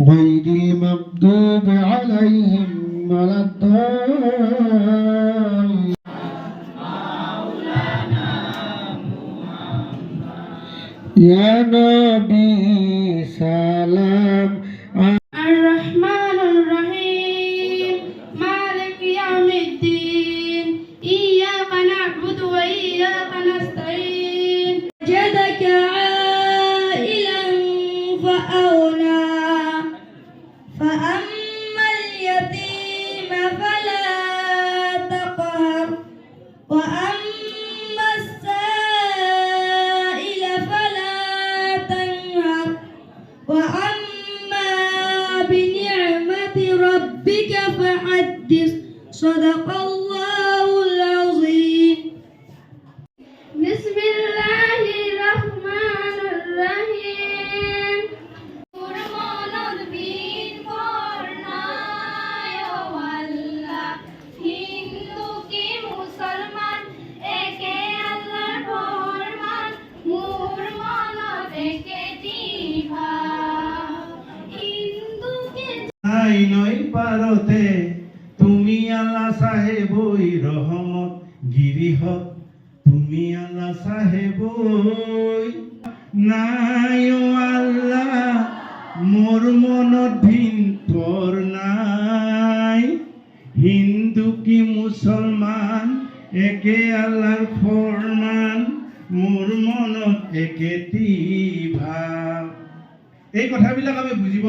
غير المغضوب عليهم ولا الضالين. يا نبي سلام. الرحمن الرحيم مالك يوم الدين إياك نعبد وإياك نستعين وجدك عائلا فأغنى فأما اليتيم فلا تقهر وأما السائل فلا تنهر وأما بنعمة ربك فحدث صدق الله العظيم. بسم الله الرحمن الرحيم. হিন্দু কি মুসলমান একে আল্লাহর ফরমান মোর মনত একেটি ভাব হিন্দু কে নাই নই পারতে তুমি আল্লাহ সাহেবই রহমত গিরিহ তুমি আল্লাহ সাহেবই নাই ও আল্লাহ মোর মনত ভিন পর নাই হিন্দু কি মুসলমান একে আল্লাহর ফরমান মোর মনত একেটি ভাব এই কথাবিলাক আমি বুজিব